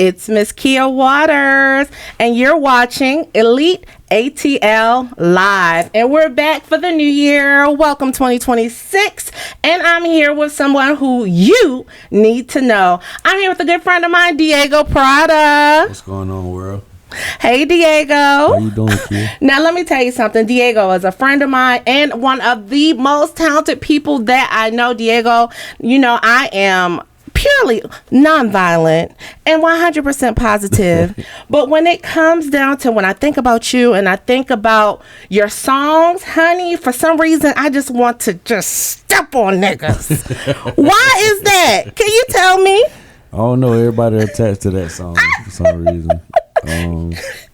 It's Miss Kia Waters, and you're watching Elite ATL Live. And we're back for the new year. Welcome 2026. And I'm here with someone who you need to know. I'm here with a good friend of mine, Diiago Prada. What's going on, world? Hey, Diiago. How you doing, Kia? Now, let me tell you something. Diiago is a friend of mine and one of the most talented people that I know. Diiago, you know, I am purely nonviolent and 100% positive. But when it comes down to when I think about you and I think about your songs, honey, for some reason, I just want to just step on niggas. Why is that? Can you tell me? I don't know. Everybody attached to that song for some reason.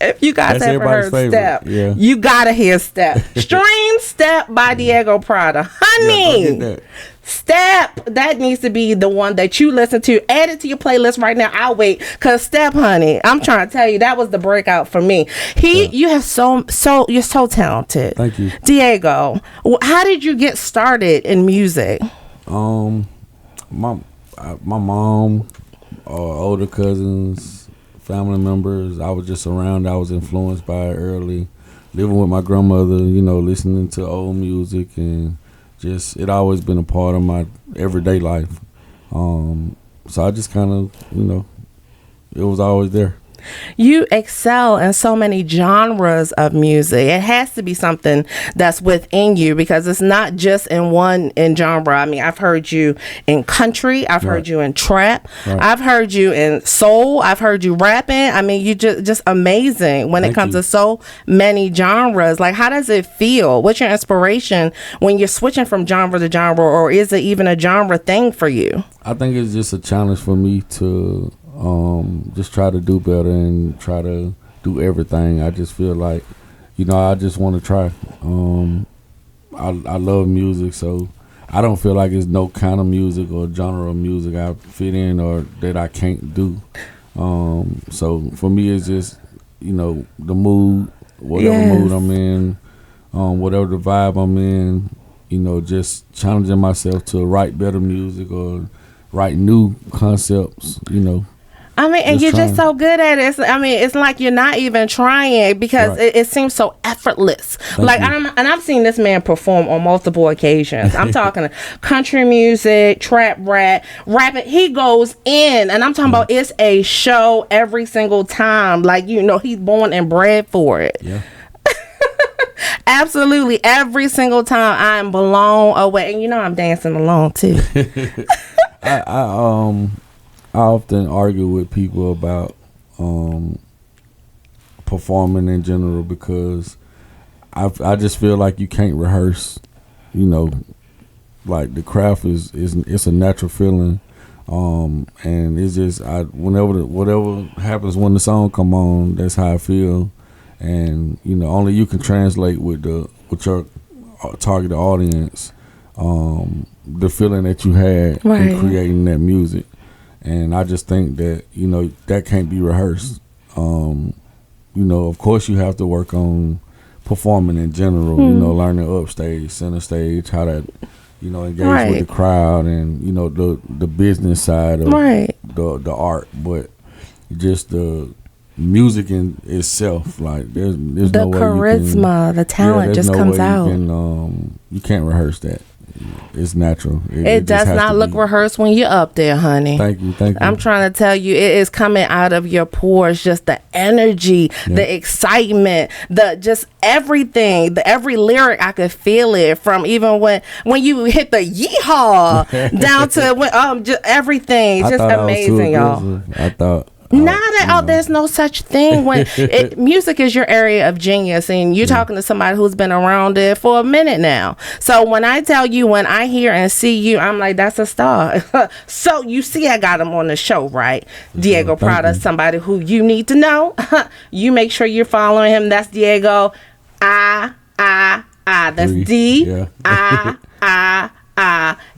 If you guys ever heard favorite. Step, yeah. You gotta hear Step. Stream Step by Diiago Prada. Honey, yeah, Step, that needs to be the one that you listen to. Add it to your playlist right now. I'll wait. Cause Step, honey, I'm trying to tell you, that was the breakout for me. You have you're so talented. Thank you. Diiago, how did you get started in music? My mom, older cousins, family members, I was just around. I was influenced by it early. Living with my grandmother, you know, listening to old music, and just it always been a part of my everyday life. So I just kind of, you know, it was always there. You excel in so many genres of music. It has to be something that's within you, because it's not just in one genre. I mean, I've heard you in country. I've heard you in trap. Right. I've heard you in soul. I've heard you rapping. I mean, you just amazing when it comes to so many genres. Like, how does it feel? What's your inspiration when you're switching from genre to genre, or is it even a genre thing for you? I think it's just a challenge for me to just try to do better and try to do everything. I just feel like, you know, I just want to try. I love music, so I don't feel like it's no kind of music or genre of music I fit in or that I can't do. So for me, it's just, you know, the mood, whatever mood I'm in, whatever the vibe I'm in, you know, just challenging myself to write better music or write new concepts, you know. I mean, and you're just so good at it. I mean, it's like you're not even trying, because it seems so effortless. I've seen this man perform on multiple occasions. I'm talking country music, trap, rapping. He goes in, and I'm talking about it's a show every single time. Like, you know, he's born and bred for it. Yeah. Absolutely, every single time I'm blown away, and you know I'm dancing along too. I often argue with people about performing in general, because I just feel like you can't rehearse. You know, like the craft is it's a natural feeling, and it's just whatever happens when the song come on, that's how I feel, and you know, only you can translate with your target audience the feeling that you had in creating that music. And I just think that, you know, that can't be rehearsed. You know, of course you have to work on performing in general, you know, learning upstage, center stage, how to, you know, engage with the crowd, and, you know, the business side of the art. But just the music in itself, like there's the no way charisma, the talent just comes out. You can't rehearse that. It's natural. It does not look rehearsed when you're up there, honey. Thank you. I'm trying to tell you, it is coming out of your pores. Just the energy, the excitement, the just everything. Every lyric, I could feel it, from even when you hit the yeehaw down to when just everything. Just amazing, y'all. I thought. There's no such thing when music is your area of genius, and you're talking to somebody who's been around it for a minute now. So when I tell you, when I hear and see you, I'm like, that's a star. So you see, I got him on the show, right? Diiago Prada, somebody who you need to know. You make sure you're following him. That's Diiago. That's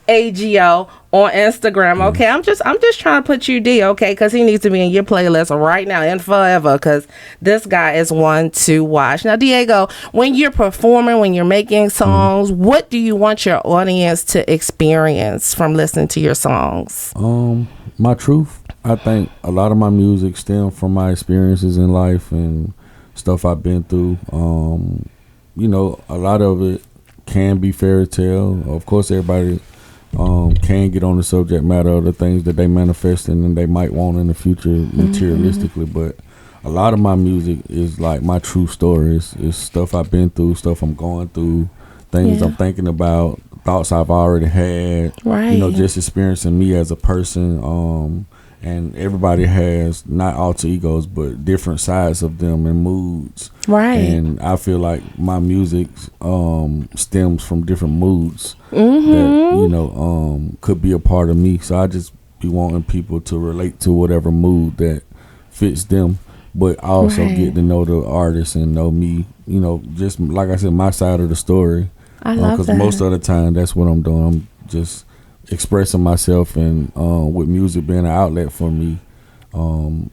DIIAGO on Instagram. Okay, I'm just trying to put you D, okay, because he needs to be in your playlist right now and forever, because this guy is one to watch. Now, Diiago, when you're performing, when you're making songs, what do you want your audience to experience from listening to your songs? My truth. I think a lot of my music stems from my experiences in life and stuff I've been through. A lot of it can be fairy tale. Of course, everybody can get on the subject matter of the things that they manifest and they might want in the future materialistically. But a lot of my music is like my true stories. It's stuff I've been through, stuff I'm going through, things I'm thinking about, thoughts I've already had. Right. Just experiencing me as a person. And everybody has not alter egos, but different sides of them and moods. Right. And I feel like my music stems from different moods that could be a part of me. So I just be wanting people to relate to whatever mood that fits them, but also get to know the artist and know me. Just like I said, my side of the story. I love that. Because most of the time, that's what I'm doing. I'm just expressing myself, and with music being an outlet for me,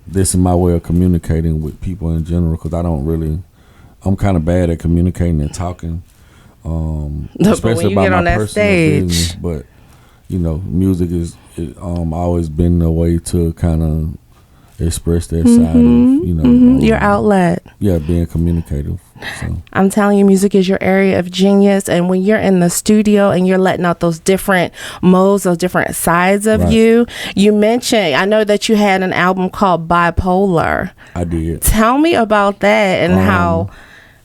this is my way of communicating with people in general, because I'm kind of bad at communicating and talking, especially about my personal business. But music is always been a way to kind of express that side of your outlet. Being communicative. So I'm telling you, music is your area of genius, and when you're in the studio and you're letting out those different modes, those different sides of you mentioned, I know that you had an album called Bipolar. I did. Tell me about that and how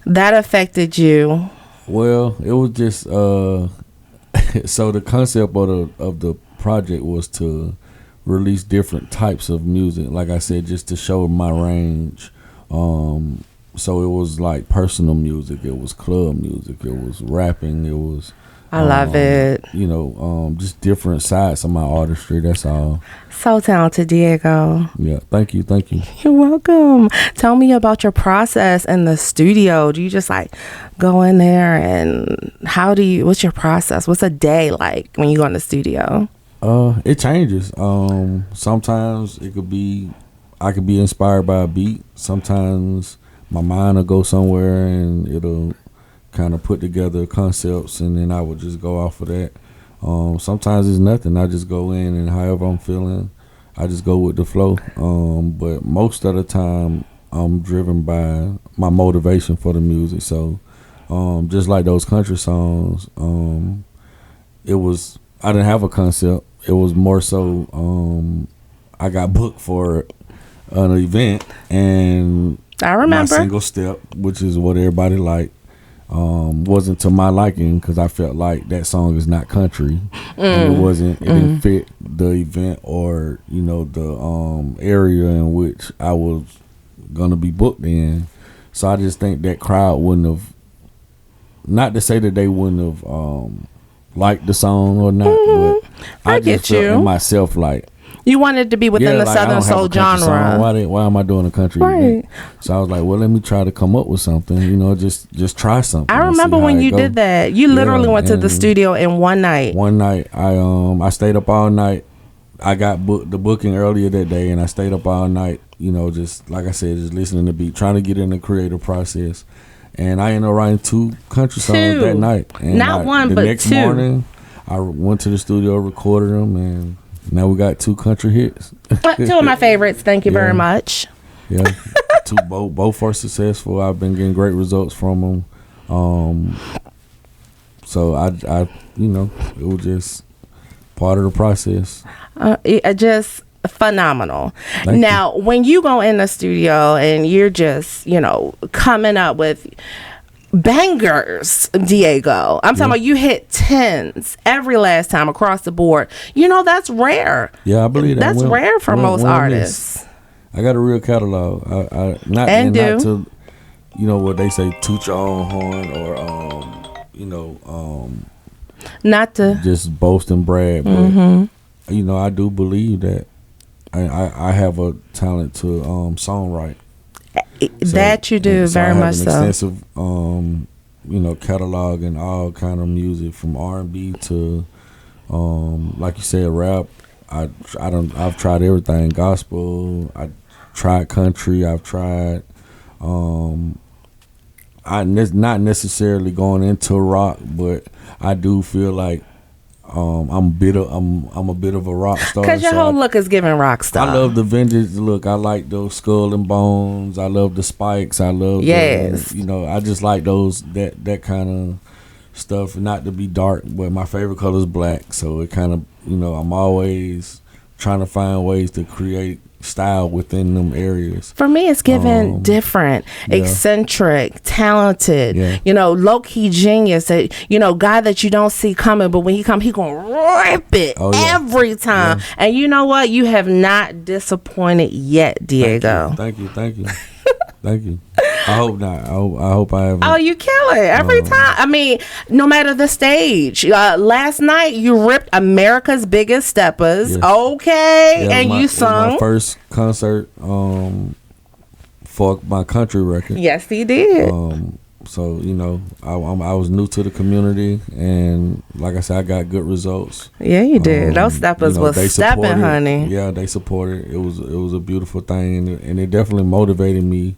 that affected you. Well, it was just so the concept of the project was to release different types of music, like I said, just to show my range. So it was like personal music, it was club music, it was rapping, it was I love it. Just different sides of my artistry. That's all. So talented, Diiago. Yeah, thank you. You're welcome. Tell me about your process in the studio. Do you just like go in there, and what's your process? What's a day like when you go in the studio? It changes. Sometimes I could be inspired by a beat. Sometimes my mind will go somewhere and it'll kind of put together concepts, and then I would just go off of that. Sometimes it's nothing. I just go in, and however I'm feeling, I just go with the flow. But most of the time, I'm driven by my motivation for the music. So, just like those country songs, I didn't have a concept. It was more so I got booked for an event, and I remember my single step, which is what everybody liked, wasn't to my liking, because I felt like that song is not country, and it didn't fit the event or the area in which I was gonna be booked in. So I just think that crowd wouldn't have, not to say that they wouldn't have liked the song or not, but I just felt in myself like you wanted to be within the Southern Soul genre. Why am I doing a country event? So I was like, well, let me try to come up with something, just try something. I remember when you did that. You literally went to the studio in one night. I stayed up all night. I got the booking earlier that day, and I stayed up all night, just like I said, just listening to beat, trying to get in the creative process. And I ended up writing 2 country songs that night. And the next morning, I went to the studio, recorded them, and now we got 2 country hits. 2 of my favorites. Thank you very much. Yeah, both are successful. I've been getting great results from them. So I it was just part of the process. Just phenomenal. Thank now, when you go in the studio and you're just coming up with bangers, Diiago, I'm talking about you hit 10s every last time across the board. That's rare. Yeah, I believe that. That's rare for most artists. I got a real catalog. Not to what they say, toot your own horn, or not to just boast and brag, but I do believe that I have a talent to songwrite. That you do, very much so. I have an extensive, catalog and all kind of music, from R&B to, like you said, rap. I've tried everything. Gospel. I tried country. I've tried. I'm not necessarily going into rock, but I do feel like I'm a bit of a rock star. Because your whole look is giving rock star. I love the vintage look. I like those skull and bones. I love the spikes. I love I just like those that kind of stuff. Not to be dark, but my favorite color is black. So it kind of I'm always trying to find ways to create style within them areas. For me, it's given different, eccentric, talented, low-key genius, guy that you don't see coming, but when he come, he gonna rip it every time. And you know what? You have not disappointed yet, Diiago. Thank you. Thank you. I hope not. I hope I haven't. Oh, you kill it every time. I mean, no matter the stage. Last night you ripped America's Biggest Steppers. Yes. Okay, and you sung my first concert for my country record. Yes, he did. So I was new to the community, and like I said, I got good results. Yeah, you did. Those steppers was stepping, honey. Yeah, they supported. It was a beautiful thing, and it definitely motivated me.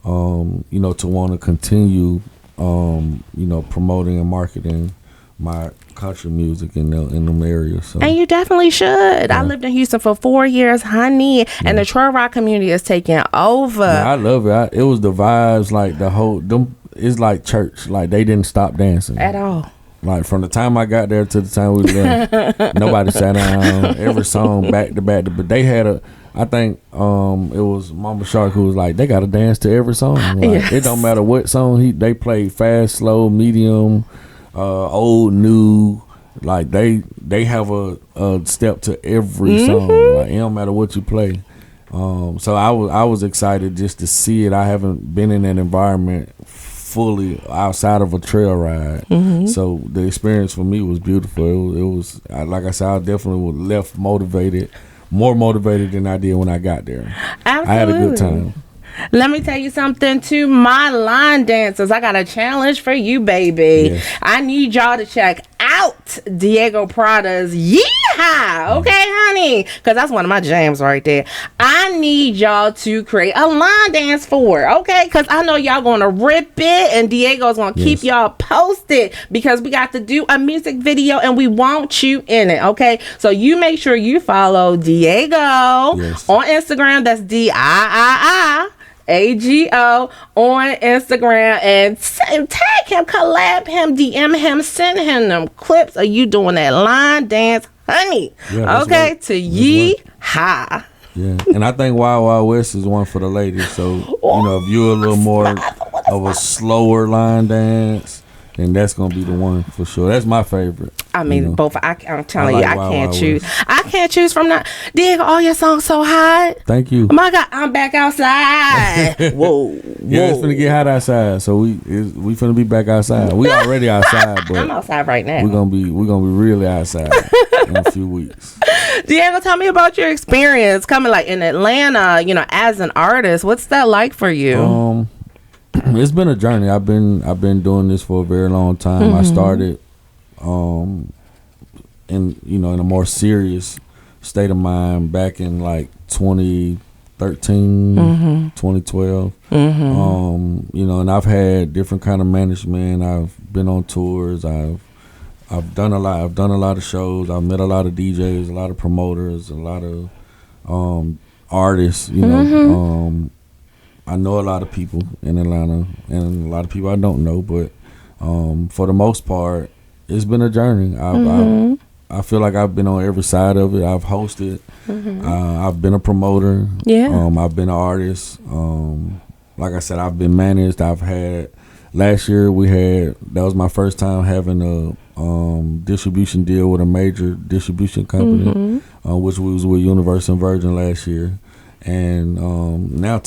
To want to continue, promoting and marketing my country music in them areas. So. And you definitely should. Yeah. I lived in Houston for 4 years, honey, and the Troy Rock community is taking over. Yeah, I love it. It was the vibes, like the whole it's like church. Like they didn't stop dancing at all. Like from the time I got there to the time we left, nobody sat down. Every song back to back. But they had I think it was Mama Shark who was like, they got to dance to every song. Like, it don't matter what song they play, fast, slow, medium, old, new. Like they have a step to every song. Like it don't matter what you play. So I was excited just to see it. I haven't been in that environment fully outside of a trail ride. So the experience for me was beautiful. It was like I said, I definitely was left motivated. More motivated than I did when I got there. Absolutely. I had a good time. Let me tell you something to my line dancers. I got a challenge for you, baby. Yes. I need y'all to check out Diiago Prada's Yeehaw. Okay, honey? Because that's one of my jams right there. I need y'all to create a line dance for it, okay? Because I know y'all going to rip it, and Diiego's going to keep y'all posted because we got to do a music video, and we want you in it, okay? So you make sure you follow Diiago on Instagram. That's Diiago on Instagram, and tag him, collab him, DM him, send him them clips of you doing that line dance, honey. Okay, to Yeehaw. Yeah, and I think Wild Wild West is one for the ladies. So if you're a little more of a slower line dance, then that's gonna be the one for sure. That's my favorite. I mean, both. I'm telling you, I can't choose. I can't choose from that. Diiago, all your songs so hot. Thank you. My God, I'm back outside. Whoa. Yeah, it's finna get hot outside, so we finna be back outside. We already outside, but I'm outside right now. We're gonna be really outside in a few weeks. Diiago, tell me about your experience coming like in Atlanta. As an artist, what's that like for you? It's been a journey. I've been doing this for a very long time. I started in a more serious state of mind back in like 2013, 2012. And I've had different kind of management. I've been on tours. I've done a lot. I've done a lot of shows. I've met a lot of DJs, a lot of promoters, a lot of artists. I know a lot of people in Atlanta, and a lot of people I don't know, but for the most part, it's been a journey. I feel like I've been on every side of it. I've hosted. I've been a promoter. I've been an artist. Like I said, I've been managed. Last year that was my first time having a distribution deal with a major distribution company, which was with Universal and Virgin last year. And now,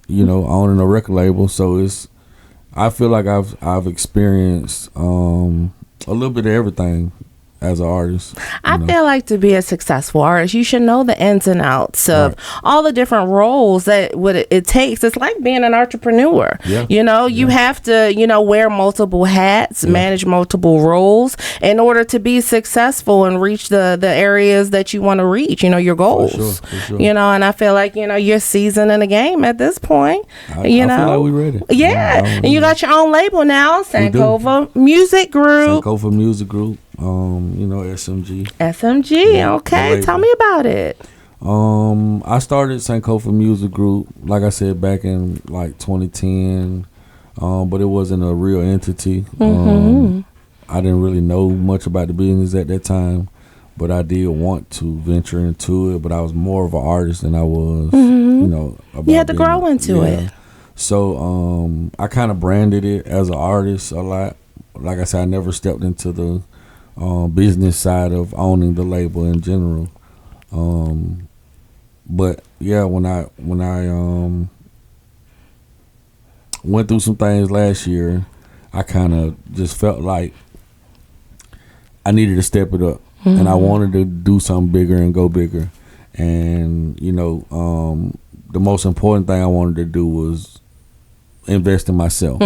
owning a record label, so I feel like I've experienced a little bit of everything as an artist. I feel like to be a successful artist, you should know the ins and outs of all the different roles that what it takes. It's like being an entrepreneur. You have to, wear multiple hats, manage multiple roles in order to be successful and reach the areas that you want to reach, your goals. For sure. And I feel like, you're seasoned in the game at this point. I feel like we're ready. Yeah. And you got your own label now, Sankofa Music Group. Sankofa Music Group. SMG. SMG, okay. Tell me about it. I started Sankofa Music Group, like I said, back in like 2010, but it wasn't a real entity. I didn't really know much about the business at that time, but I did want to venture into it. But I was more of an artist than I was, about you had to grow into it. So I kind of branded it as an artist a lot. Like I said, I never stepped into the business side of owning the label in general. But yeah, when I went through some things last year, I kind of just felt like I needed to step it up, and I wanted to do something bigger and go bigger. And the most important thing I wanted to do was invest in myself.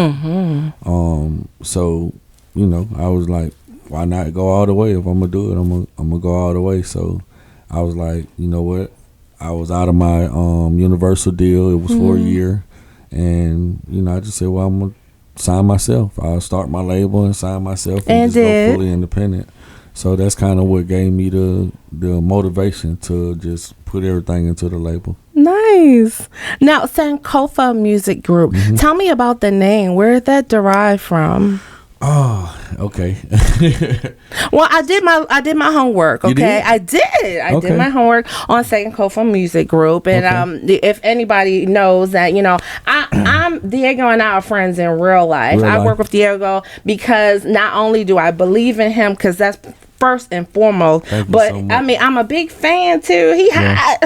So I was like, why not go all the way? If I'm gonna do it, I'm gonna go all the way. So I was like, you know what? I was out of my Universal deal. It was for a year, and I just said, well, I'm gonna sign myself. I'll start my label and sign myself and just go fully independent. So that's kind of what gave me the motivation to just put everything into the label. Nice. Now, Sankofa Music Group. Tell me about the name. Where did that derive from? Oh, okay. Well, I did my homework. Okay, You did? I did my homework on Sankofa Music Group, and if anybody knows that, I'm Diiago and I are friends in real life. I work with Diiago because not only do I believe in him, because that's first and foremost, but so I mean, I'm a big fan too. He hot.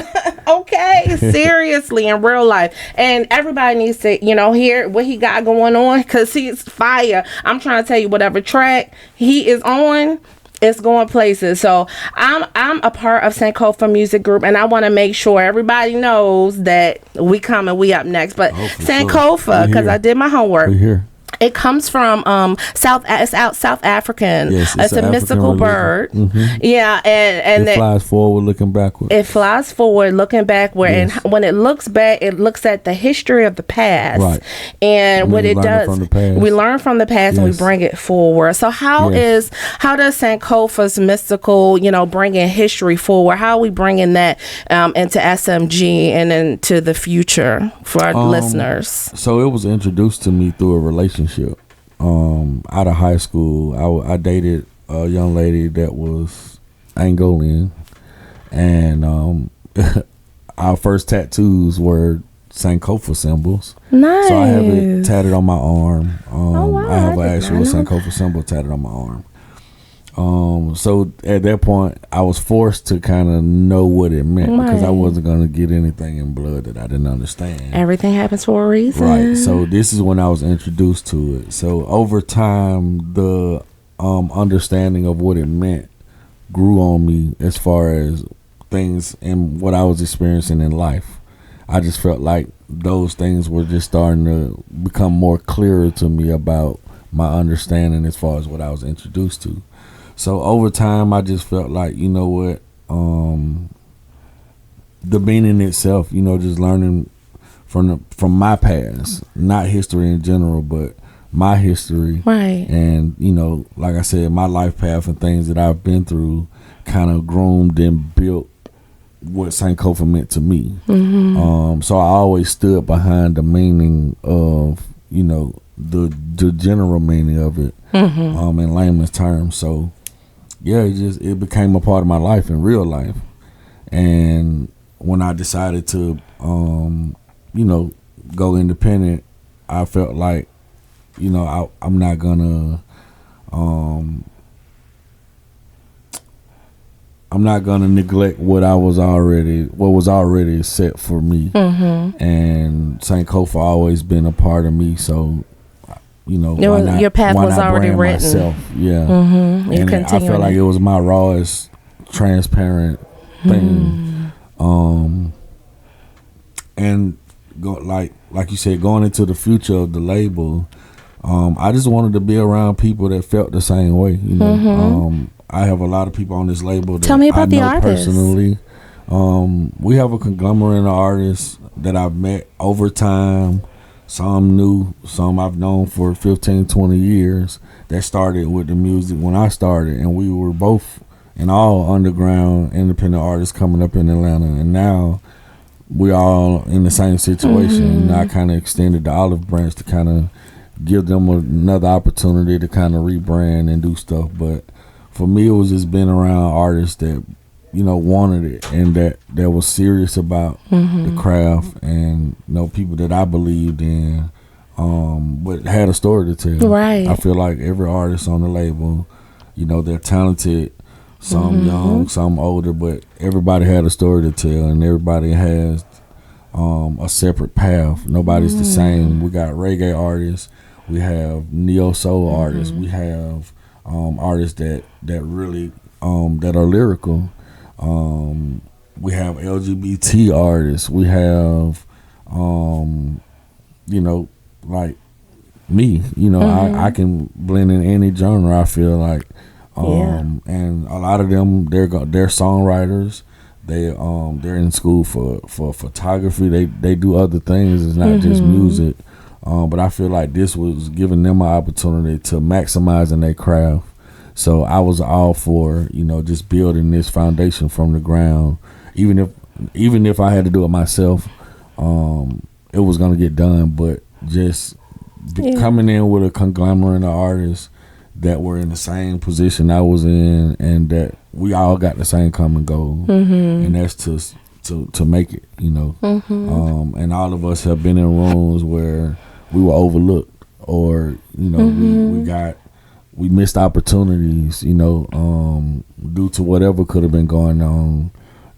Okay, seriously, in real life, and everybody needs to hear what he got going on, because he's fire. I'm trying to tell you, whatever track he is on, it's going places. So I'm a part of Sankofa Music Group, and I want to make sure everybody knows that we come and we up next. But Sankofa, because I did my homework. We're here. It comes from South African. Yes, it's a mystical bird. Yeah, and it flies forward looking backward. It flies forward looking backward, and when it looks back, it looks at the history of the past. Right. And what it does, we learn from the past and we bring it forward. So how does Sankofa's mystical, bringing history forward? How are we bringing that into SMG and into the future for our listeners? So it was introduced to me through a relationship. Out of high school, I dated a young lady that was Angolan, and our first tattoos were Sankofa symbols. Nice. So I have it tatted on my arm. Wow, I have an actual Sankofa symbol tatted on my arm. So at that point, I was forced to kind of know what it meant, because I wasn't going to get anything in blood that I didn't understand. Everything happens for a reason. Right. So this is when I was introduced to it. So over time, the understanding of what it meant grew on me as far as things and what I was experiencing in life. I just felt like those things were just starting to become more clearer to me about my understanding as far as what I was introduced to. So over time, I just felt like, the meaning itself, just learning from my past, not history in general, but my history. Right. And, like I said, my life path and things that I've been through kind of groomed and built what Sankofa meant to me. So I always stood behind the meaning of, the general meaning of it, in layman's terms. So yeah, it became a part of my life in real life. And when I decided to, go independent, I felt like, I'm not gonna neglect what was already set for me. And Sankofa always been a part of me. So, your path was already written. Myself? Yeah. And I felt like it was my rawest, transparent thing. And like you said, going into the future of the label, I just wanted to be around people that felt the same way. I have a lot of people on this label that Tell me about I know the artists. personally. We have a conglomerate of artists that I've met over time. some new, some I've known for 15, 20 years that started with the music when I started, and we were both and all underground independent artists coming up in Atlanta, and now we all in the same situation. And I kind of extended the olive branch to kind of give them another opportunity to kind of rebrand and do stuff. But for me, it was just being around artists that, you know, wanted it and that was serious about the craft, and, you know, people that I believed in, but had a story to tell. Right. I feel like every artist on the label, you know, they're talented, some young, some older, but everybody had a story to tell, and everybody has a separate path. Nobody's the same. We got reggae artists, we have neo soul artists, we have artists that really that are lyrical. We have LGBT artists. We have, you know, like me. You know, I can blend in any genre, I feel like. And a lot of them, they're songwriters. They're in school for photography. They do other things. It's not just music. But I feel like this was giving them an opportunity to maximize in their craft. So I was all for, you know, just building this foundation from the ground. Even if I had to do it myself, it was gonna get done. But just coming in with a conglomerate of artists that were in the same position I was in, and that we all got the same common goal, and that's to make it, you know. And all of us have been in rooms where we were overlooked, or, you know, we missed opportunities, you know, due to whatever could have been going on.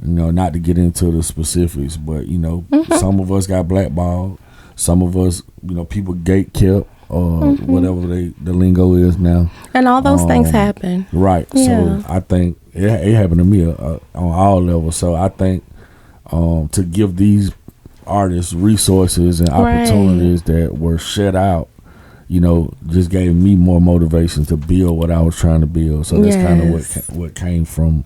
You know, not to get into the specifics, but, you know, some of us got blackballed. Some of us, you know, people gate kept, or whatever the lingo is now. And all those things happen. Right. Yeah. So I think it happened to me on all levels. So I think to give these artists resources and opportunities that were shut out, you know, just gave me more motivation to build what I was trying to build. So that's kind of what came from,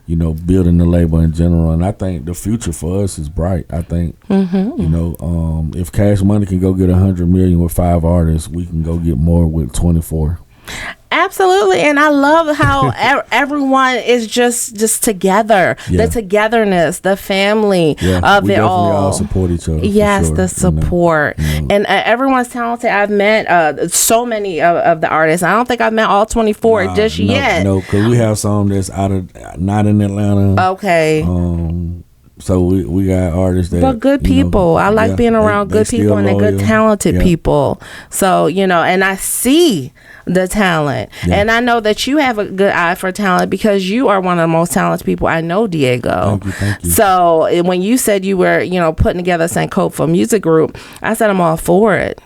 you know, building the label in general. And I think the future for us is bright. I think, you know, if Cash Money can go get 100 million with 5 artists, we can go get more with 24. Absolutely. And I love how everyone is just together. The togetherness, the family of we it all support each other. Yes, sure, the support. You know. And everyone's talented. I've met so many of the artists. I don't think I've met all 24 just yet. No, because we have some that's not in Atlanta. Okay. So we got artists that, but good people. I like being around good people, and they're good, talented people. So, you know, and I see the talent, and I know that you have a good eye for talent, because you are one of the most talented people I know, Diiago. Thank you. So when you said you were, you know, putting together Sankofa Music Group, I said I'm all for it.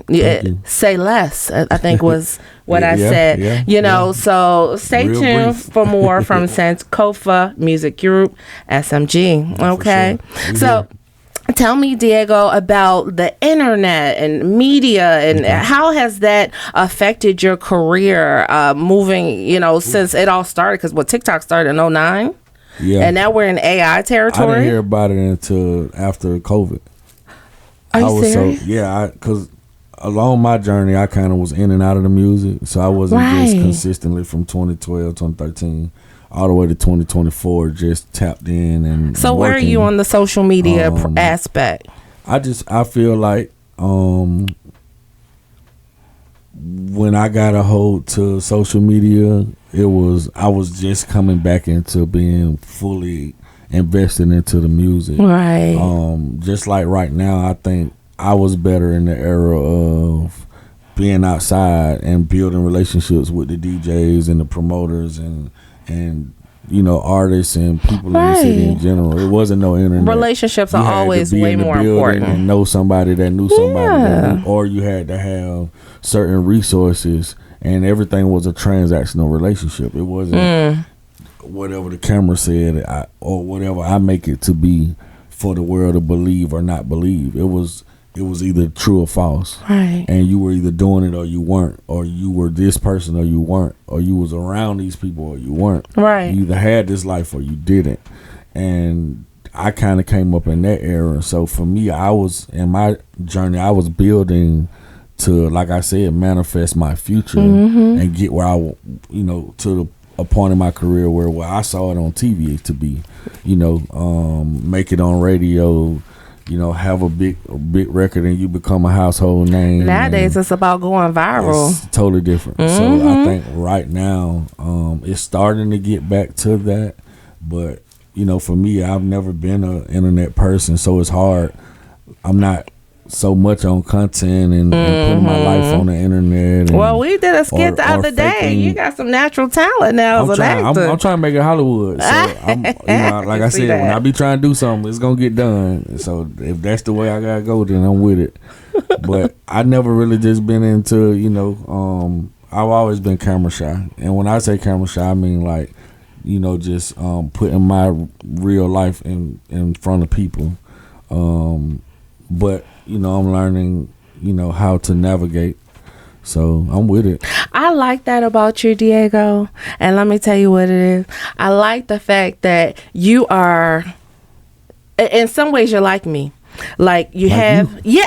Say less, I think was what I said. You know, so stay tuned for more from Sankofa Music Group, SMG. Okay. Sure. So tell me, Diiago, about the internet and media, and how has that affected your career moving, you know, since it all started? Because TikTok started in 2009? Yeah. And now we're in AI territory? I didn't hear about it until after COVID. Are you serious? Because along my journey, I kind of was in and out of the music. So I wasn't just consistently from 2012, 2013. all the way to 2024, just tapped in and so working. Where are you on the social media aspect? I feel like when I got a hold to social media, I was just coming back into being fully invested into the music. Right. Just like right now, I think I was better in the era of being outside and building relationships with the DJs and the promoters and you know, artists and people in the city in general. It wasn't no internet. Relationships are always way more important. And know somebody that knew somebody that knew, or you had to have certain resources, and everything was a transactional relationship. It wasn't whatever the camera said or whatever I make it to be for the world to believe or not believe. It was either true or false. Right. And you were either doing it or you weren't, or you were this person or you weren't, or you was around these people or you weren't. Right. You either had this life or you didn't. And I kind of came up in that era. So for me, I was in my journey, I was building to, like I said, manifest my future and get where to a point in my career where I saw it on TV to be, make it on radio, have a big record and you become a household name. Nowadays, it's about going viral. It's totally different. So I think right now, it's starting to get back to that. But, for me, I've never been an internet person, so it's hard. I'm not so much on content and putting my life on the internet. Well, we did a skit the other day. You got some natural talent now as an actor. I'm trying to make it Hollywood. So I'm, like I said, when I be trying to do something, it's gonna get done. So if that's the way I gotta go, then I'm with it. But I never really just been into, I've always been camera shy. And when I say camera shy, I mean like, just putting my real life in front of people. But I'm learning, how to navigate. So I'm with it. I like that about you, Diiago. And let me tell you what it is. I like the fact that you are, in some ways, you're like me. Like you like have, you?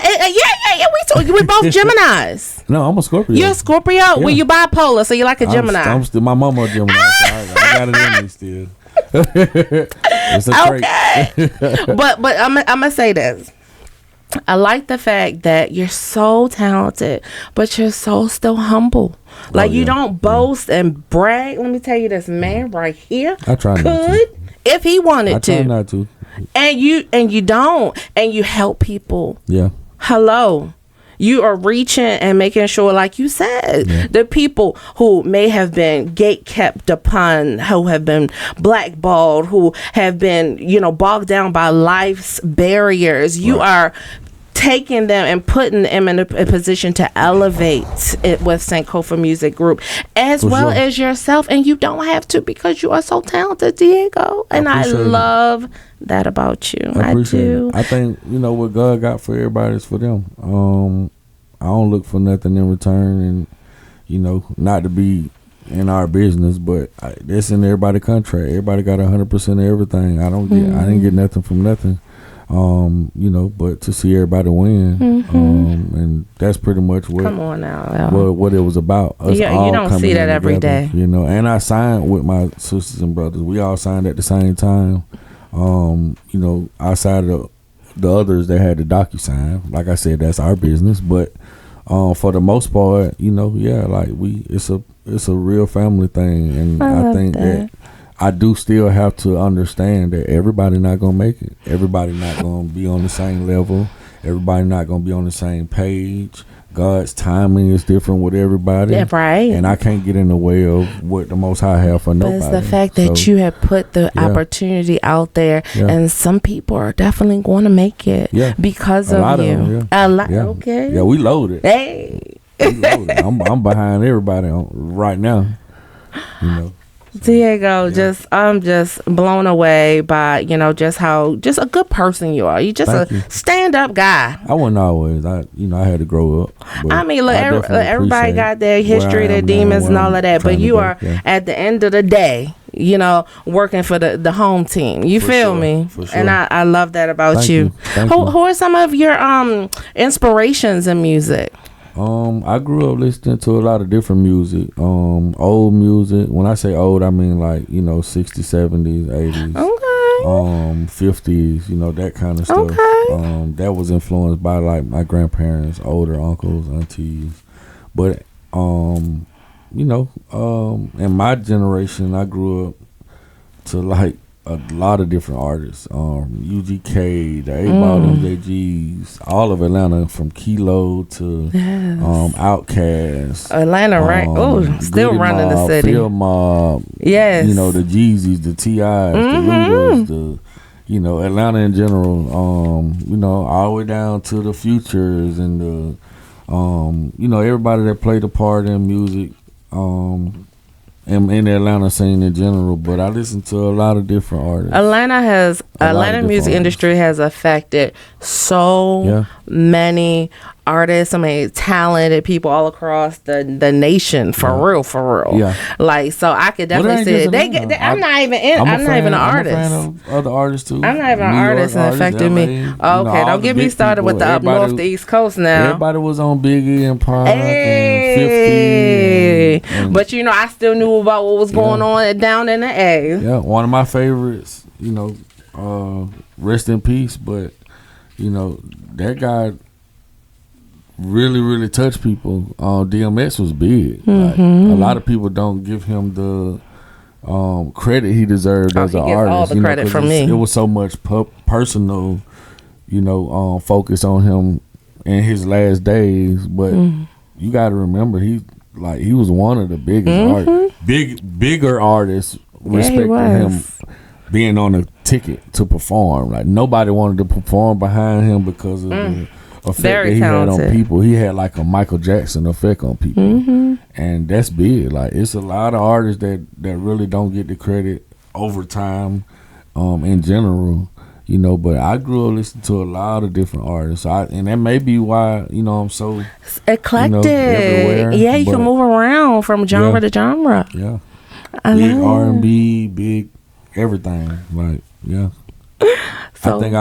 We both Geminis. No, I'm a Scorpio. You're a Scorpio? Yeah. Well, you're bipolar, so you're like a Gemini. I'm still, my mama a Gemini, so I got it in me still. It's a trait. Okay. but I'm gonna say this. I like the fact that you're so talented, but you're so still humble. Like you don't boast and brag. Let me tell you, this man right here I try not to. If he wanted to. I try not to. And you don't, and you help people. Yeah. Hello. You are reaching and making sure, like you said, the people who may have been gate-kept upon, who have been blackballed, who have been, bogged down by life's barriers. You are taking them and putting them in a position to elevate it with Sankofa Music Group, as well as yourself. And you don't have to, because you are so talented, Diiago. And I love that about you. I do. I think, what God got for everybody is for them. I don't look for nothing in return, and, not to be in our business, but that's in everybody's contract. Everybody got 100% of everything. I didn't get nothing from nothing. But to see everybody win, and that's pretty much what. Come on now, what it was about. Us all you don't see that every day, And I signed with my sisters and brothers. We all signed at the same time. Outside of the others that had the DocuSign, like I said, that's our business. But for the most part, it's a real family thing, and I think that I do still have to understand that everybody not gonna make it. Everybody not gonna be on the same level. Everybody not gonna be on the same page. God's timing is different with everybody. Yeah, right. And I can't get in the way of what the Most High have for nobody. But it's the fact that you have put the opportunity out there, and some people are definitely going to make it because of you. A lot. Okay. Yeah, we loaded. Hey. We loaded. I'm behind everybody right now. Diiago, I'm just blown away by, just a good person you are. You just stand up guy. I wasn't always. I had to grow up. I mean, look, everybody got their history, their demons and all of that. But you are, at the end of the day, working for the home team. You feel me? For sure. And I love that about you. Who are some of your inspirations in music? I grew up listening to a lot of different music. Old music. When I say old, I mean like, 60s, 70s, 80s. Okay. 50s, that kind of stuff. Okay. That was influenced by like my grandparents, older uncles, aunties. But in my generation, I grew up to like a lot of different artists, UGK, the 8-Ball, MJGs, all of Atlanta, from Kilo to Outkast. Atlanta, right? Still Goody running Mob, the city. Field Mob. Yes. The Jeezys, the T.I.s, the Ludas, Atlanta in general. All the way down to the Futures and the, everybody that played a part in music. am in the Atlanta scene in general, but I listen to a lot of different artists. Atlanta music industry has affected so many artists. I mean, talented people all across the nation, for real. Yeah. Like, so I could definitely say I'm not even an artist. I'm a fan of other artists too. I'm not even an artist, and it affected me. Okay, don't get me started with the up north, the East Coast now. Everybody was on Biggie and Pac and 50. But you know, I still knew about what was going on down in the A. Yeah, one of my favorites. You know, rest in peace. But you know, that guy really touched people. DMX was big. Like, a lot of people don't give him the credit he deserved as an artist. All the credit from me. It was so much personal, you know, focus on him in his last days. But you got to remember, he was one of the biggest bigger artists. Respecting him being on a ticket to perform. Like, nobody wanted to perform behind him because of the effect that he had on people. He had like a Michael Jackson effect on people. And that's big. Like, it's a lot of artists that really don't get the credit over time in general, you know. But I grew up listening to a lot of different artists, and that may be why, you know, I'm so eclectic. You know, everywhere. Yeah, you can move around from genre to genre. Yeah. Big R&B, big everything. Like, so, I think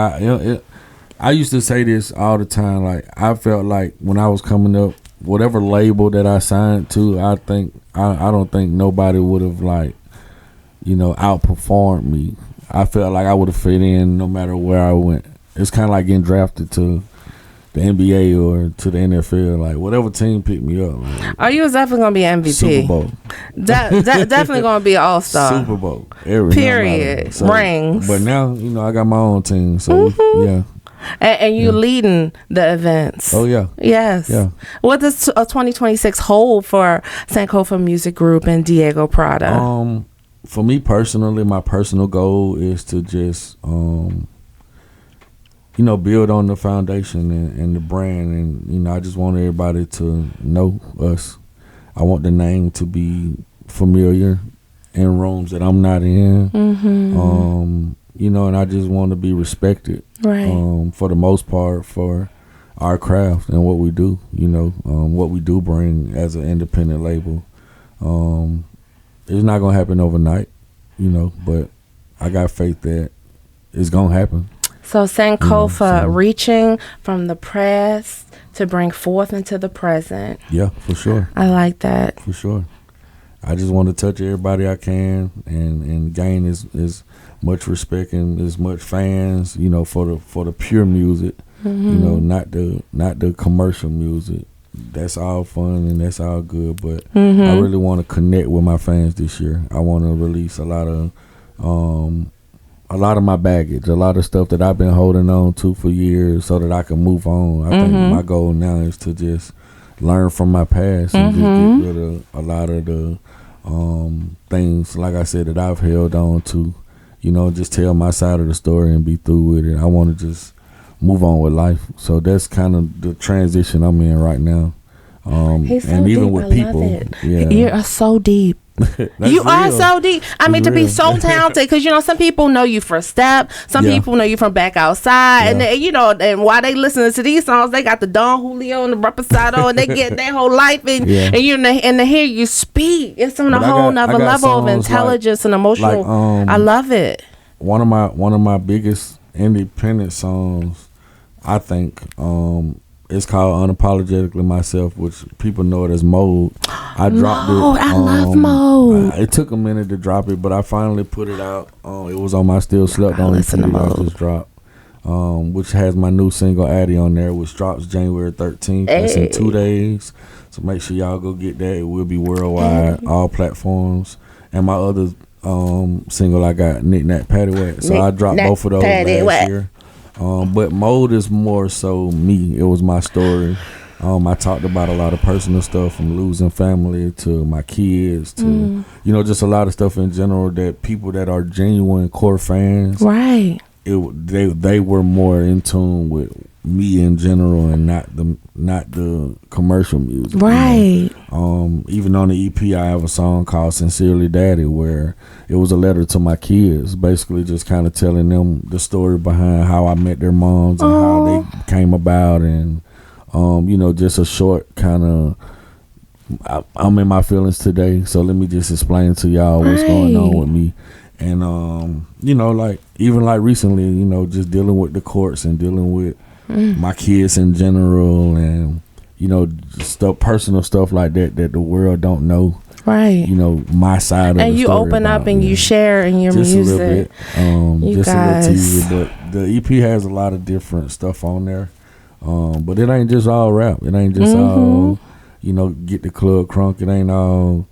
I used to say this all the time. Like, I felt like when I was coming up, whatever label that I signed to, I don't think nobody would have, like, you know, outperformed me. I felt like I would have fit in no matter where I went. It's kind of like getting drafted to the NBA or to the NFL. Like, whatever team picked me up. Like, oh, you was definitely gonna be MVP. Super Bowl. Definitely gonna be all-star. Super Bowl. Period. So, rings. But now, you know, I got my own team. So yeah. And you leading the events. Oh yeah. Yes. Yeah. What does 2026 hold for Sankofa Music Group and Diiago Prada? For me personally, my personal goal is to just you know, build on the foundation and the brand, and you know, I just want everybody to know us. I want the name to be familiar in rooms that I'm not in. You know, and I just want to be respected, for the most part, for our craft and what we do. You know, what we do bring as an independent label. It's not gonna happen overnight, you know, but I got faith that it's gonna happen. So Sankofa, reaching from the past to bring forth into the present. Yeah, for sure. I like that. For sure. I just want to touch everybody I can and gain as much respect and as much fans, you know, for the pure music. You know, not the commercial music. That's all fun and that's all good, but I really want to connect with my fans this year. I want to release a lot of my baggage, a lot of stuff that I've been holding on to for years, so that I can move on. I think my goal now is to just learn from my past and just get rid of a lot of the things, like I said, that I've held on to. You know, just tell my side of the story and be through with it. I want to just move on with life. So that's kind of the transition I'm in right now. He's so and even deep. with I people, love it. You are so deep. You are so deep. I mean, to be so talented, because you know, some people know you for Step, some people know you from Back Outside, and they, you know, and while they listening to these songs, they got the Don Julio and the Reposado, and they get their whole life, and you know, and to hear you speak, it's on a whole nother level of intelligence and emotional. I love it. One of my biggest independent songs, I think, it's called Unapologetically Myself, which people know it as Mode. I dropped it. I love Mode. It took a minute to drop it, but I finally put it out. It was on my Still Slept On EP that I just dropped, which has my new single Addy on there, which drops January 13th. That's in 2 days. So make sure y'all go get that. It will be worldwide, all platforms. And my other single I got, Knick Knack Paddywhack. So I dropped both of those last year. But Mode is more so me. It was my story. I talked about a lot of personal stuff, from losing family to my kids to you know, just a lot of stuff in general that people that are genuine core fans, right? They were more in tune with me in general and not the commercial music. Right. Even on the EP, I have a song called "Sincerely Daddy," where it was a letter to my kids, basically just kind of telling them the story behind how I met their moms and how they came about, and just a short kind of. I'm in my feelings today, so let me just explain to y'all what's going on with me. And like recently, just dealing with the courts and dealing with my kids in general, and personal stuff like that the world don't know. Right. My side of the story. And you open up and you share in your just music. A little bit. Just guys. a little teaser. But the EP has a lot of different stuff on there. But it ain't just all rap. It ain't just all, get the club crunk. It ain't all,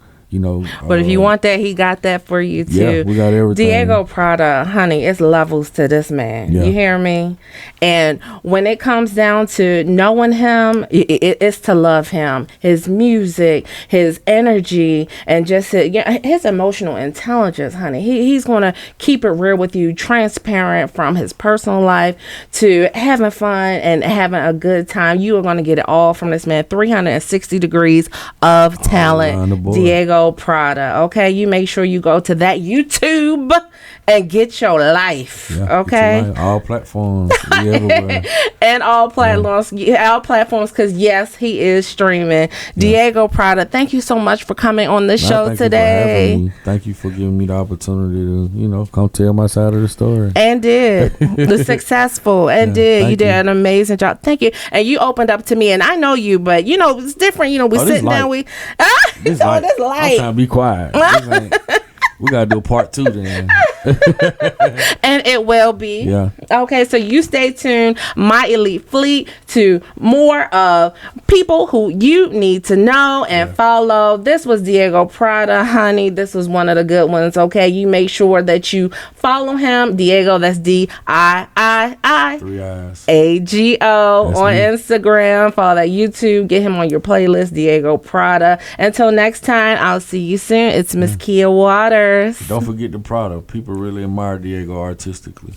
But if you want that, he got that for you too. Yeah, we got everything. Diiago Prada, honey, it's levels to this man. Yeah. You hear me? And when it comes down to knowing him, it's to love him, his music, his energy, and just his emotional intelligence, honey. He's going to keep it real with you, transparent from his personal life to having fun and having a good time. You are going to get it all from this man. 360 degrees of talent. Diiago Prada. Okay, you make sure you go to that YouTube and get your life. Yeah, okay, life. All platforms, everywhere. And all platforms, because yes, he is streaming. Diiago Prada, thank you so much for coming on the show today. Thank you for giving me the opportunity to come tell my side of the story. And the successful you did an amazing job. Thank you. And you opened up to me, and I know you, but it's different. We sitting down, this light. I'm trying to be quiet. We gotta do a part 2 then. And it will be. Yeah. Okay, so you stay tuned, my elite fleet, to more of people who you need to know and follow. This was Diiago Prada, honey. This was one of the good ones. Okay, you make sure that you follow him, Diiago. That's Diiago 3 eyes. AGO on me. Instagram. Follow that YouTube. Get him on your playlist, Diiago Prada. Until next time, I'll see you soon. It's Miss Kia Waters. Don't forget the Prada. People really admire Diiago artistically.